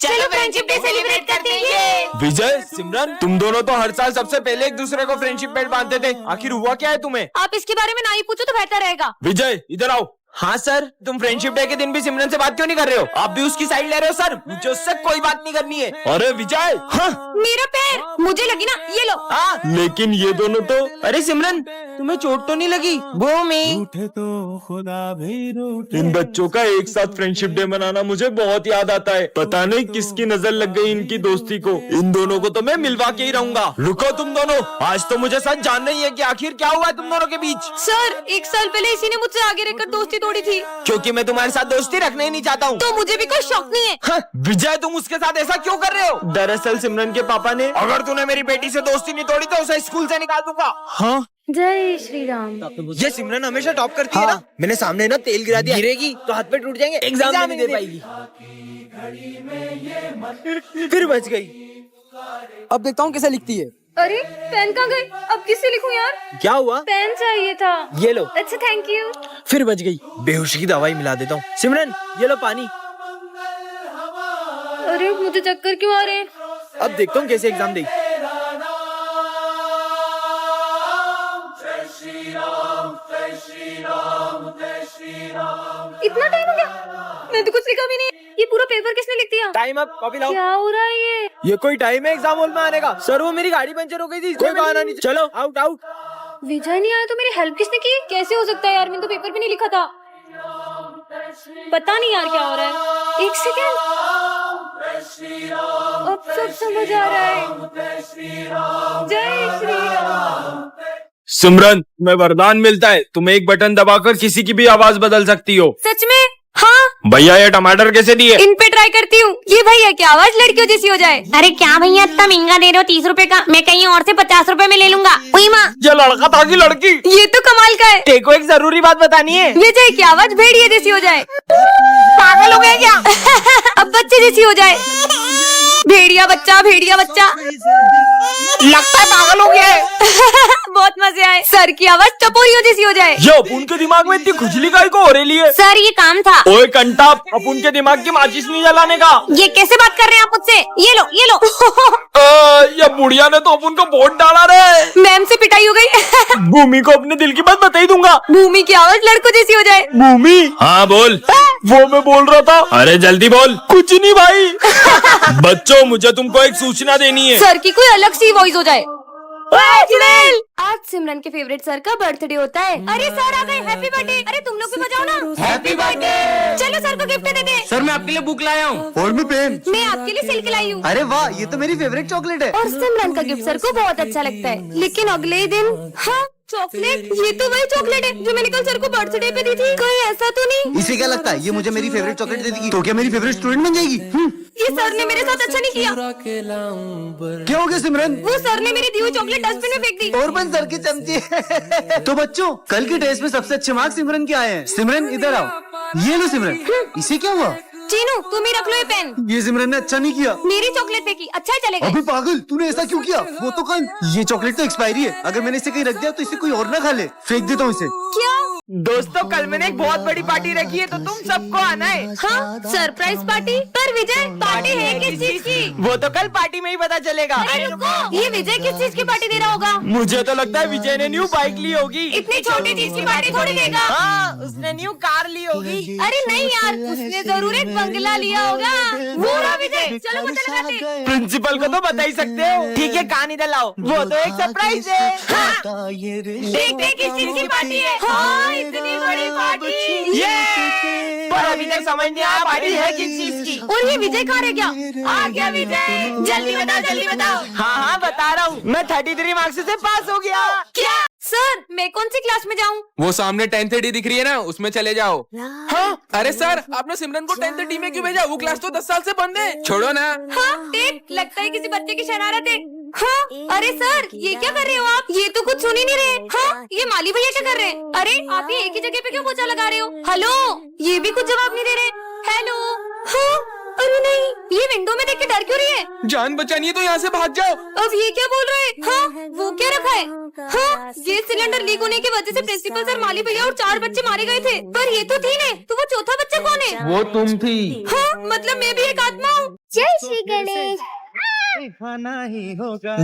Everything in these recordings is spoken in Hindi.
चलो फ्रेंडशिप डे सेलिब्रेट करते हैं। विजय, सिमरन, तुम दोनों तो हर साल सबसे पहले एक दूसरे को फ्रेंडशिप बेल्ट बांधते थे। आखिर हुआ क्या है तुम्हें? आप इसके बारे में ना ही पूछो तो बेहतर रहेगा। विजय, इधर आओ। हाँ सर, तुम फ्रेंडशिप डे के दिन भी सिमरन से बात क्यों नहीं कर रहे हो? आप भी उसकी साइड ले रहे हो सर। मुझे उससे कोई बात नहीं करनी है। अरे विजय, हाँ मेरा पैर, मुझे लगी ना, ये लो। लेकिन ये दोनों तो। अरे सिमरन, तुम्हें चोट तो नहीं लगी? भूमि, रूठे तो खुदा भी रूठे। इन बच्चों का एक साथ फ्रेंडशिप डे मनाना मुझे बहुत याद आता है। पता नहीं किसकी नजर लग गई इनकी दोस्ती को। इन दोनों को तो मैं मिलवा के ही रहूंगा। रुको तुम दोनों, आज तो मुझे सच जानना ही है कि आखिर क्या हुआ है तुम दोनों के बीच। सर, 1 साल पहले इसी ने मुझसे आगे रहकर दोस्ती तोड़ी थी। क्योंकि मैं तुम्हारे साथ दोस्ती रखना ही नहीं चाहता हूँ। तो मुझे भी कोई शौक नहीं है। हाँ, विजय, तुम उसके साथ ऐसा क्यों कर रहे हो? दरअसल सिमरन के पापा ने, अगर तूने मेरी बेटी से दोस्ती नहीं तोड़ी तो उसे स्कूल से निकाल दूंगा। हाँ, जय श्री राम। ये सिमरन हमेशा टॉप करती है ना। मैंने सामने ना तेल गिरा दिया, गिरेगी तो हाथ पे टूट जाएंगे, एग्जाम नहीं दे पाएगी। फिर बच गई। अब देखता हूँ कैसे लिखती है। अरे पेन कहाँ गई? अब किससे लिखूं यार? क्या हुआ? पेन चाहिए था। ये लो। अच्छा, थैंक यू। फिर बच गई। बेहोशी की दवाई मिला देता हूँ। सिमरन, ये लो पानी। अरे मुझे चक्कर क्यों आ रहे हैं? अब देखता हूँ कैसे एग्जाम देगी। इतना टाइम हो गया, मैं तो कुछ लिखा भी नहीं। ये पूरा पेपर किसने लिख दिया? टाइम अप, कॉपी लाओ। क्या हो रहा है ये? कोई टाइम है एग्जाम हॉल में आने का? सर, वो मेरी गाड़ी पंचर हो गई थी, कोई बहाना नहीं। चलो आउट आउट। विजय नहीं आया तो मेरी हेल्प किसने की? कैसे हो सकता है यार, मैंने तो पेपर भी नहीं लिखा था। पता नहीं यार क्या हो रहा है। 1 सेकेंड, अब सब समझ आ रहा है। जय श्री राम। सिमरन, तुम्हें वरदान मिलता है। तुम एक बटन दबाकर किसी की भी आवाज बदल सकती हो। सच में? हाँ, भैया, ये टमाटर कैसे दिए? इन पे ट्राई करती हूँ। ये भैया की आवाज लड़कियों जैसी हो जाए। अरे क्या भैया, इतना महंगा दे रहे हो? 30 रुपए का, मैं कहीं और से 50 रुपए में ले लूंगा। उई माँ, ये लड़का था कि लड़की? ये तो कमाल का है। तेको एक जरूरी बात बतानी है। विजय की आवाज भेड़िया जैसी हो जाए। पागल हो गए क्या? अब बच्चे जैसी हो जाए। भेड़िया बच्चा, भेड़िया बच्चा। लगता है पागल हो गया है। बहुत मजे आए। सर की आवाज टपोरियों जैसी हो जाए। ये अपुन के दिमाग में इतनी खुजली काहे को हो रही है? सर ये काम था। ओए कंटा, अपुन के दिमाग की माचिस नहीं जलाने का। ये कैसे बात कर रहे हैं आप मुझसे? ये लो, ये लो। ये बुढ़िया ने तो अपुन को वोट डाला रे। मैम से पिटाई हो गई। भूमि को अपने दिल की बात बता ही दूंगा। भूमि की आवाज लड़कों जैसी हो जाए। भूमि, हाँ बोल। वो मैं बोल रहा था। अरे जल्दी बोल। कुछ नहीं भाई। बच्चों, मुझे तुमको एक सूचना देनी है। सर की कोई अलग सी वॉइस हो जाए। आज सिमरन के फेवरेट सर का बर्थडे होता है। अरे सर आ गए, हैप्पी बर्थडे। अरे तुम लोग भी बजाओ ना। Happy birthday. चलो सर को गिफ्ट दे दे। सर, मैं आपके लिए बुक लाया हूँ और भी पेन। मैं आपके लिए सिल्क लाई हूँ। अरे वाह, ये तो मेरी फेवरेट चॉकलेट है। और सिमरन का गिफ्ट सर को बहुत अच्छा लगता है। लेकिन अगले ही दिन, हाँ चॉकलेट, ये तो वही चॉकलेट है जो मैंने कल सर को बर्थडे पे दी थी। कहीं ऐसा तो नहीं? इसे क्या लगता है ये मुझे मेरी फेवरेट चॉकलेट दे देगी तो क्या मेरी फेवरेट स्टूडेंट बन जाएगी? ये सर ने मेरे साथ अच्छा नहीं किया। क्या हो गया सिमरन? वो सर ने मेरी दी हुई चॉकलेट डस्टबिन में फेंक दी। और बन सर के चमचे। तो बच्चों, कल के टेस्ट में सबसे अच्छे मार्क्स सिमरन के आए हैं। सिमरन इधर आओ। ये लो सिमरन, इसे क्या हुआ? चीनू, तुम ही रख लो ये पेन। ये सिमरन ने अच्छा नहीं किया। मेरी चॉकलेट फेंकी, अच्छा ही चलेगा। अबे पागल, तूने ऐसा क्यों किया? वो तो कल, ये चॉकलेट तो एक्सपायरी है। अगर मैंने इसे कहीं रख दिया तो इसे कोई और ना खा ले। फेंक देता हूँ इसे। क्या? दोस्तों, कल मैंने एक बहुत बड़ी पार्टी रखी है, तो तुम सबको आना है। हाँ, सरप्राइज पार्टी। पर विजय, पार्टी है किस चीज की? वो तो कल पार्टी में ही पता चलेगा। अरे रुको, ये विजय किस चीज की पार्टी दे रहा होगा? मुझे तो लगता है विजय ने न्यू बाइक ली होगी। इतनी छोटी चीज की पार्टी थोड़ी देगा। हाँ, उसने न्यू कार ली होगी। अरे नहीं यार, उसने जरूर एक बंगला लिया होगा। वो रहा विजय, चलो पता लगाते। प्रिंसिपल को तो बता ही सकते हो। ठीक है, कान इधर लाओ। वो तो एक सरप्राइज है। हाँ। देखते हैं किस चीज की पार्टी है। हाँ, इतनी बड़ी पार्टी। पर अभी तक समझ नहीं आया पार्टी है किस चीज की। और ये विजय कहाँ रह गया? आ गया विजय, जल्दी बताओ, जल्दी बताओ। हाँ हाँ, बता रहा हूँ। मैं 33 मार्क्स से पास हो गया। क्या? सर, मैं कौन सी क्लास में जाऊँ? वो सामने 10th डी दिख रही है ना, उसमें चले जाओ। हाँ, अरे सर, आपने सिमरन को 10th डी में क्यों भेजा? वो क्लास तो 10 साल से बंद है। छोड़ो ना। हाँ, देख, लगता है किसी बच्चे की शरारत है। हाँ, अरे सर, ये क्या कर रहे हो आप? ये तो कुछ सुन ही नहीं रहे। हाँ, ये माली भैया क्या कर रहे हैं? अरे आप ये एक ही जगह पे क्यों पोछा लगा रहे हो? हेलो, ये भी कुछ जवाब नहीं दे रहे। हेलो, हाँ, अरे नहीं, ये विंडो में देख के डर क्यों रही है? जान बचानी है तो यहाँ से भाग जाओ। अब ये क्या बोल रहे हैं? हाँ, वो क्या रखा है? हाँ, गैस सिलेंडर लीक होने की वजह से प्रिंसिपल सर, माली भैया और 4 बच्चे मारे गए थे। पर ये तो थी ने, तो वो चौथा बच्चा कौन है? वो तुम थी। हाँ, मतलब मैं भी एक आत्मा हूँ। जय श्री गणेश।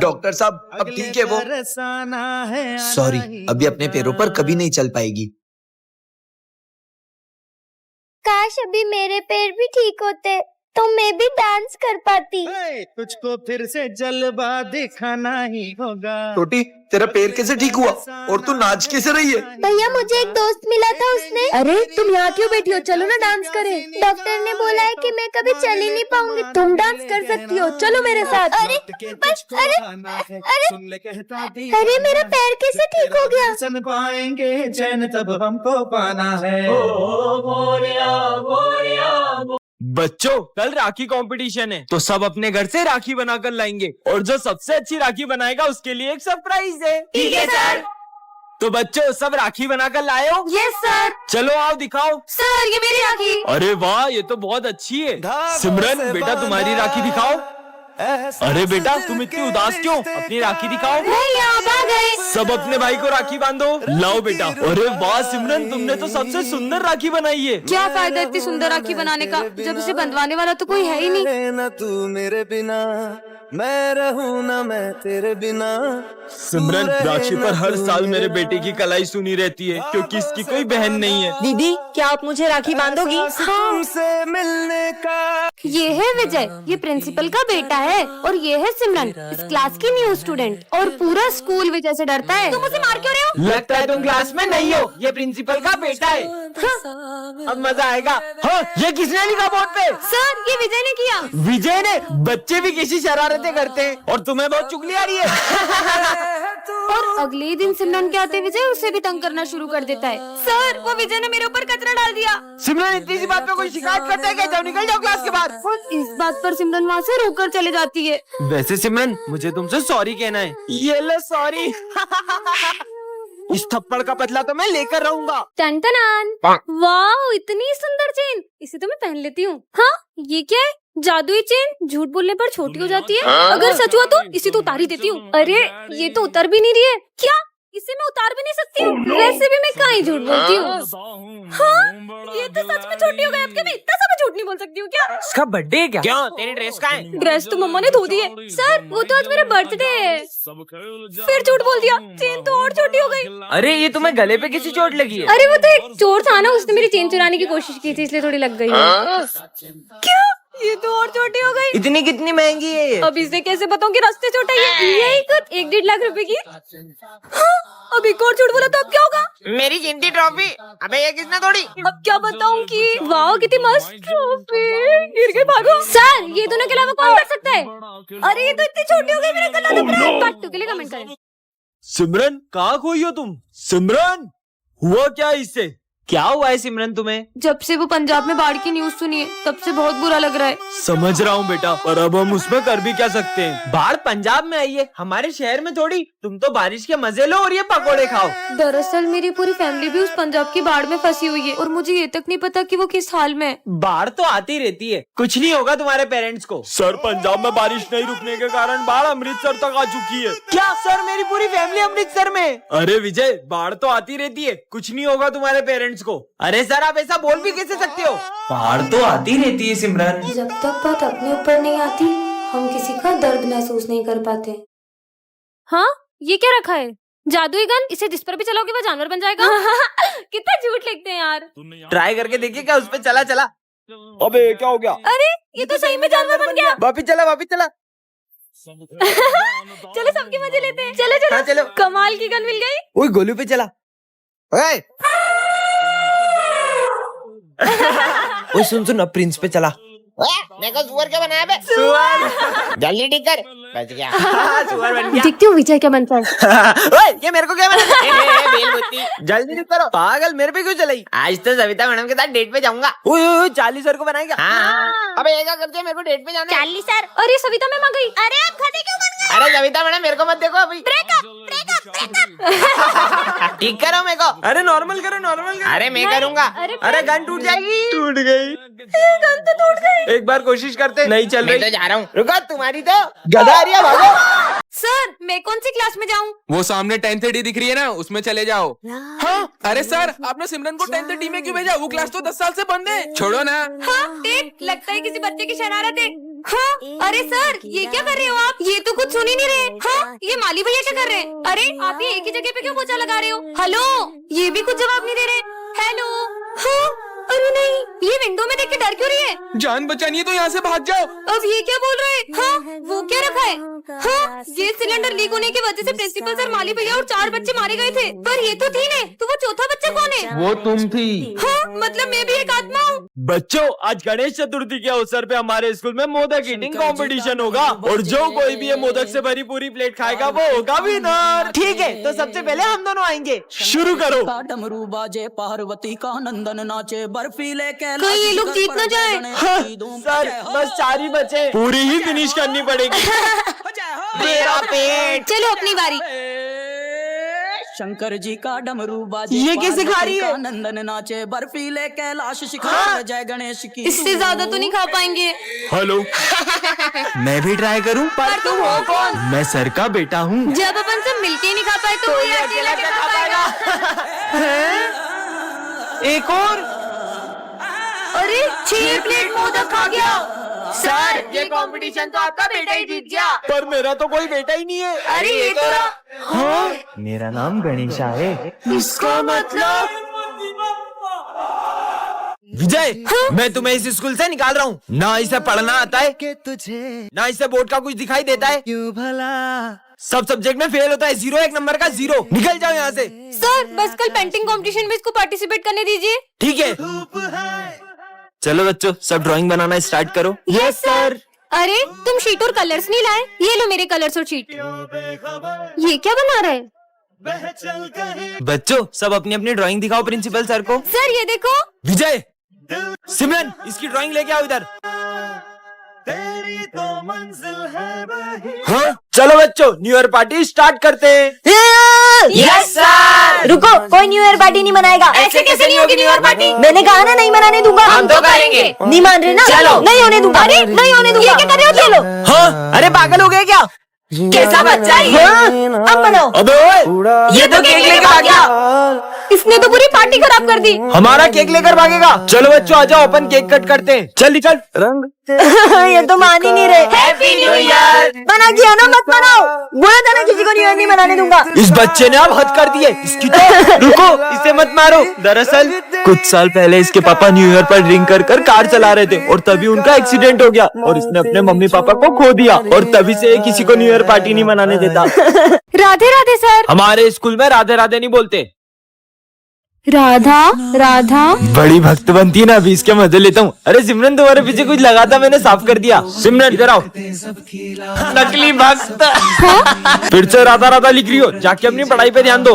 डॉक्टर साहब अब ठीक है वो? सॉरी, अभी अपने पैरों पर कभी नहीं चल पाएगी। काश अभी मेरे पैर भी ठीक होते तो मैं भी डांस कर पाती। तुझको फिर से जलवा दिखाना ही होगा। छोटी, तेरा पैर कैसे ठीक हुआ और तू नाच कैसे रही है? भैया मुझे एक दोस्त मिला था, उसने। अरे तुम यहाँ क्यों बैठी हो? चलो ना डांस करें। डॉक्टर ने बोला है कि मैं कभी चल ही नहीं पाऊंगी। तुम डांस कर सकती हो, चलो मेरे साथ। अरे बस, अरे मेरा पैर कैसे ठीक हो गया? सुन पाएंगे चैन तब हमको पाना है। बच्चों, कल राखी कंपटीशन है, तो सब अपने घर से राखी बनाकर लाएंगे और जो सबसे अच्छी राखी बनाएगा उसके लिए एक सरप्राइज है। ठीक है सर। तो बच्चों, सब राखी बनाकर लाए हो? Yes sir. चलो आओ दिखाओ। सर ये मेरी राखी। अरे वाह, ये तो बहुत अच्छी है। सिमरन बेटा, तुम्हारी राखी दिखाओ। अरे बेटा, तुम इतनी उदास क्यों? अपनी राखी दिखाओ। भैया आप आ गए। सब अपने भाई को राखी बांधो। लाओ बेटा। अरे वाह सिमरन, तुमने तो सबसे सुंदर राखी बनाई है। क्या फायदा इतनी सुंदर राखी बनाने का जब इसे बंधवाने वाला तो कोई है ही नहीं। न तू मेरे बिना, मैं रहूं ना मैं तेरे बिना। सिमरन, राखी पर हर साल मेरे बेटे की कलाई सुनी रहती है क्योंकि इसकी कोई बहन नहीं है। दीदी, क्या आप मुझे राखी बांधोगी? तुमसे मिलने का। ये है विजय, ये प्रिंसिपल का बेटा है, और ये है सिमरन, इस क्लास की न्यू स्टूडेंट, और पूरा स्कूल विजय से डरता है। तुम उसे मार क्यों रहे हो? लगता है तुम क्लास में नहीं हो, ये प्रिंसिपल का बेटा है। अब मजा आएगा। हाँ, ये किसने लिखा बोर्ड पे? सर ये विजय ने किया। विजय ने? बच्चे भी किसी शरारतें करते हैं और तुम्हें बहुत चुगली आ रही है। और अगले ही दिन सिमरन के आते विजय उसे भी तंग करना शुरू कर देता है। सर वो विजय ने मेरे ऊपर कचरा डाल दिया। सिमरन, इतनी सी बात पे कोई शिकायत करता है क्या? जाओ, निकल जाओ क्लास के बाहर। और इस बात पर सिमरन वहाँ से रोकर चले जाती है। वैसे सिमरन, मुझे तुमसे सॉरी कहना है। ये लो सॉरी। इस थप्पड़ का बदला तो मैं लेकर रहूंगा। टन-टनान। वाह, इतनी सुंदर चेन, इसे तो मैं पहन लेती हूँ। हाँ, ये क्या है? जादुई चेन झूठ बोलने पर छोटी हो जाती है। अगर सच हुआ तो इसे तो उतार ही देती हूँ। अरे ये तो उतर भी नहीं रही है। क्या इसे मैं उतार भी नहीं सकती हूँ? वैसे भी मैं कहाँ ही झूठ बोलती हूँ। हाँ, ये तो सच में छोटी हो गई। अब क्या मैं इतना सा भी झूठ नहीं बोल सकती हूँ क्या? इसका बर्थडे है क्या? क्यों, तेरी ड्रेस कहाँ है? ड्रेस तो मम्मा ने धो दी है। सर वो तो आज मेरा बर्थडे है। फिर झूठ बोल दिया, चेन तो और छोटी हो गई। अरे ये तुम्हें गले पे किसी चोट लगी है? अरे वो तो एक चोर था ना, उसने मेरी चेन चुराने की कोशिश की थी, इसलिए थोड़ी लग गई है। क्या? ये तो और छोटी हो गई। इतनी कितनी महंगी है ये? अब इसे कैसे बताऊं कि रास्ते छोटा है? यही कुछ 1-1.5 लाख रुपए की। हाँ, अब एक और झूठ बोला तो अब क्या होगा? मेरी कीमती ट्रॉफी। अबे ये किसने तोड़ी? अब क्या बताऊं कि वाह कितनी मस्त ट्रॉफी। गिर गई, भागो। सर ये दोनों के अलावा कौन कर सकता है? अरे ये तो इतनी छोटी हो गई, मेरा गला दब रहा है। पार्ट 2 के लिए कमेंट करें। सिमरन, कहाँ खोई हो तुम? सिमरन, हुआ क्या इससे? क्या हुआ है सिमरन तुम्हें? जब से वो पंजाब में बाढ़ की न्यूज सुनी है तब से बहुत बुरा लग रहा है। समझ रहा हूँ बेटा, पर अब हम उसमें कर भी क्या सकते हैं? बाढ़ पंजाब में आई है, हमारे शहर में थोड़ी। तुम तो बारिश के मजे लो और ये पकोड़े खाओ। दरअसल मेरी पूरी फैमिली भी उस पंजाब की बाढ़ में फंसी हुई है और मुझे ये तक नहीं पता कि वो किस हाल में है। बाढ़ तो आती रहती है, कुछ नहीं होगा तुम्हारे पेरेंट्स को। सर, पंजाब में बारिश नहीं रुकने के कारण बाढ़ अमृतसर तक आ चुकी है। क्या सर, मेरी पूरी फैमिली अमृतसर में? अरे विजय, बाढ़ तो आती रहती है, कुछ नहीं होगा तुम्हारे पेरेंट्स को। अरे सर, आप ऐसा बोल भी कैसे सकते हो? बाढ़ तो आती रहती है सिमरन। जब तक बात अपने ऊपर नहीं आती हम किसी का दर्द महसूस नहीं कर पाते। हाँ, ये क्या रखा है? जादुई गन, इसे जिस पर भी चलाओगे वो जानवर बन जाएगा। कितना झूठ लिखते हैं यार। ट्राई करके देखिए क्या उस पे चला चला। अबे क्या हो गया? अरे ये तो सही में जानवर बन गया। वापिस चला, वापिस चला। चलो सबके मजे लेते हैं। चलो चलो, हाँ, चलो। कमाल की गन मिल गई। ओए गोलू पे चला। ओए सुन, अब प्रिंस पे चला। मेरे को सुअर क्या बनाया बे? सुअर। जल्दी ठीक कर। बच गया। सुअर बन गया। देखती हूँ विजय क्या बनता है। ओए ये मेरे को क्या बना? बेलबुत्ती। जल्दी ठीक करो। पागल, मेरे पे क्यों चलाई? आज तो सविता मैडम के साथ डेट पे जाऊंगा। ओए चार्ली सर को बनाएगा? हाँ। अबे ये क्या करते हैं? मेरे को डेट पे जाना है। Charlie sir. अरे सविता मैम आ गई। अरे आप खड़े क्यों बन गए? अरे सविता मैडम मेरे को मत देखो अभी। ठीक करो मेरे को। अरे नॉर्मल करो, नॉर्मल करो। अरे मैं करूंगा। अरे गन टूट जाएगी। टूट गई। गन तो टूट गई। एक बार कोशिश करते। नहीं चल मैं रही। तो जा रहा हूँ। रुको, तुम्हारी तो गधा आ रही है, भागो। सर मैं कौन सी क्लास में जाऊँ? वो सामने 10th डी दिख रही है ना, उसमें चले जाओ। हाँ? अरे सर, आपने सिमरन को 10th डी में क्यों भेजा? वो क्लास तो 10 साल से बंद है। छोड़ो ना। हाँ देख, लगता है किसी बच्चे की शरारत है। हाँ अरे सर ये क्या कर रहे हो आप? ये तो कुछ सुन ही नहीं रहे। हाँ ये माली भैया क्या कर रहे हैं? अरे आप ये एक ही जगह पे क्यों पोछा लगा रहे हो? हेलो, ये भी कुछ जवाब नहीं दे रहे। हेलो। हाँ अरे नहीं, ये विंडो में देख के डर क्यों रही है? जान बचानी है तो यहाँ से भाग जाओ। अब ये क्या बोल रहे हैं? हाँ वो क्या रखा है? हाँ ये सिलेंडर लीक होने की वजह से प्रिंसिपल सर, माली भैया और 4 बच्चे मारे गए थे। पर ये तो थी ने, तो वो चौथा बच्चा कौन है? वो तुम थी। हाँ मतलब मैं भी एक आत्मा हूँ। बच्चों, आज गणेश चतुर्थी के अवसर पे हमारे स्कूल में मोदक ईटिंग कंपटीशन होगा और जो कोई भी ये मोदक से भरी पूरी प्लेट खाएगा वो होगा विनर। ठीक है, तो सबसे पहले हम दोनों आएंगे। शुरू करो। का डमरू बाजे, पार्वती का नंदन नाचे, बर्फीले के कहीं ये लोग जीत न जाए। सर बस 4 ही बचे, पूरी ही फिनिश करनी पड़ेगी। मेरा पेट। चलो अपनी बारी। शंकर जी का डमरू बाजे, ये कैसे खा रही है? पार्वती का नंदन नाचे, बर्फीले कैलाश शिखर, जय गणेश की। इससे ज्यादा तो नहीं खा पाएंगे। हेलो। मैं भी ट्राई करूं? पर तुम हो कौन? मैं सर का बेटा हूँ। जब अपन सब मिलके नहीं खा पाए तो ये अकेला क्या खा पाएगा? एक और। अरे 6 प्लेट मोदक खा गया। सर ये कंपटीशन तो आपका बेटा ही जीत गया। पर मेरा तो कोई बेटा ही नहीं है। अरे ये तो हाँ मेरा नाम गणेशा है। इसका मतलब विजय, मैं तुम्हें इस स्कूल से निकाल रहा हूँ। ना इसे पढ़ना आता है, के तुझे ना इसे बोर्ड का कुछ दिखाई देता है, क्यों भला सब सब्जेक्ट में फेल होता है। 0 1 नंबर का 0। निकल जाओ यहाँ से। सर बस कल पेंटिंग कंपटीशन में इसको पार्टिसिपेट करने दीजिए। ठीक है, चलो बच्चों सब ड्राइंग बनाना स्टार्ट करो। Yes sir. अरे तुम शीट और कलर्स नहीं लाए? ये लो मेरे कलर्स और शीट। ये क्या बना रहा है? बच्चों सब अपनी अपनी ड्राइंग दिखाओ प्रिंसिपल सर को। सर ये देखो। विजय, सिमरन इसकी ड्राइंग लेके आओ इधर। तेरी तो मंजिल है वही। हाँ चलो बच्चों न्यू ईयर पार्टी स्टार्ट करते हैं। Yes sir. रुको, कोई न्यू ईयर पार्टी नहीं मनाएगा। ऐसे कैसे नहीं होगी न्यू ईयर पार्टी? मैंने कहा ना नहीं मनाने दूंगा। हम तो करेंगे। नहीं मान रहे ना? चलो। नहीं होने दूंगा। अरे नहीं होने दूंगा। ये क्या कर रहे हो? चलो। हाँ अरे पागल हो गए क्या? कैसा बच्चा है ये? अब मनाओ। अबे ओए, ये तो केक लेके भाग गया। इसने तो पूरी पार्टी खराब कर दी। हमारा केक लेकर भागेगा। चलो बच्चों आ जाओ, अपन केक कट करते हैं। चल निकल। रंग ये तो मान ही नहीं रहे। Happy new year. मना किया ना, मत मनाओ। बोला था ना किसी को न्यू ईयर नहीं मनाने दूंगा। इस बच्चे ने अब हद कर दी है। इसकी तो रुको, इसे मत मारो। दरअसल कुछ साल पहले इसके पापा न्यू ईयर पर ड्रिंक कर कार चला रहे थे और तभी उनका एक्सीडेंट हो गया और इसने अपने मम्मी पापा को खो दिया और तभी से ये किसी को न्यू ईयर पार्टी नहीं मनाने देता। राधे राधे सर। हमारे स्कूल में राधे राधे नहीं बोलते। राधा राधा। बड़ी भक्त बनती है ना, अभी इसके मजे लेता हूँ। अरे सिमरन तुम्हारे पीछे कुछ लगा था, मैंने साफ कर दिया। सिमरन इधर आओ। नकली भक्त। फिर से राधा राधा लिख रही हो, जाके अपनी पढ़ाई पे ध्यान दो।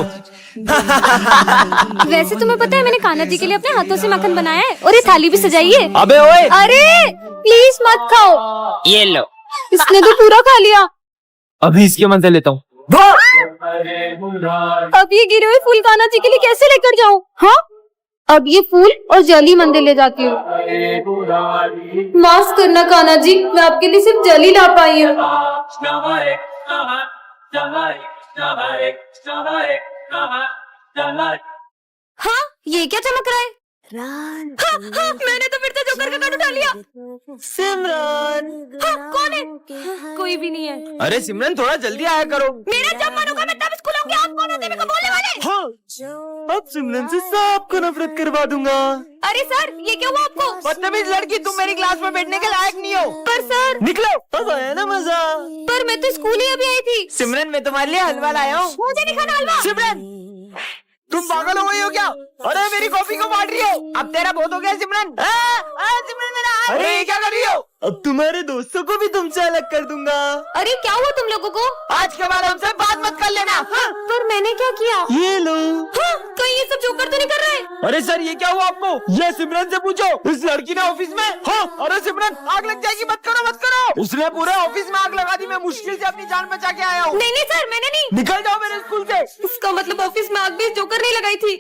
वैसे तुम्हें पता है मैंने कान्हा जी के लिए अपने हाथों से मक्खन बनाया है और ये थाली भी सजाई है। अबे ओए, अरे प्लीज मत खाओ। ये लो। इसने तो पूरा खा लिया। अभी इसके मजे लेता हूँ। अब ये गिरे हुए फूल कान्हा जी के लिए कैसे लेकर जाऊं? हाँ अब ये फूल और जली मंदिर ले जाती हूँ। माफ करना कान्हा जी, मैं आपके लिए सिर्फ जली ला पाई हूँ। हाँ ये क्या चमक रहा है? हाँ, मैंने तो फिर से जोकर का कार्ड उठा लिया। सिमरन। हाँ, कौन है? कोई भी नहीं है। अरे सिमरन थोड़ा जल्दी आया करो। मेरा जब मन होगा मैं तब स्कूल आऊंगी। आप कौन होते मेरे को बोलने वाले? हाँ, अब सिमरन से सबको नफरत करवा दूंगा। अरे सर ये क्या हुआ आपको? बदतमीज लड़की, तुम मेरी क्लास में बैठने के लायक नहीं हो। पर सर। निकलो। अब आया ना मजा। पर मैं तो स्कूल ही अभी आई थी। सिमरन मैं तुम्हारे लिए हलवा लाया हूँ। मुझे नहीं खाना हलवा। सिमरन तुम पागल हो गई हो क्या? अरे मेरी कॉफी को बांट रही हो। अब तेरा बहुत हो गया सिमरन। सिमरन मेरा हाथ। अरे ये क्या कर रही हो? अब तुम्हारे दोस्तों को भी तुमसे अलग कर दूंगा। अरे क्या हुआ तुम लोगों को? आज के बाद हमसे बात मत कर लेना। हाँ, पर मैंने क्या किया? ये लो। हाँ, कहीं ये सब जोकर तो नहीं कर रहे? अरे सर ये क्या हुआ आपको? ये सिमरन से पूछो। इस लड़की ने ऑफिस में। हाँ, अरे सिमरन आग लग जाएगी, मत करो मत करो। उसने पूरे ऑफिस में आग लगा दी। मैं मुश्किल से अपनी जान बचा के आया हूँ। नहीं नहीं सर मैंने नहीं। निकल जाओ मेरे स्कूल से। इसका मतलब ऑफिस में आग भी जोकर नहीं लगाई थी।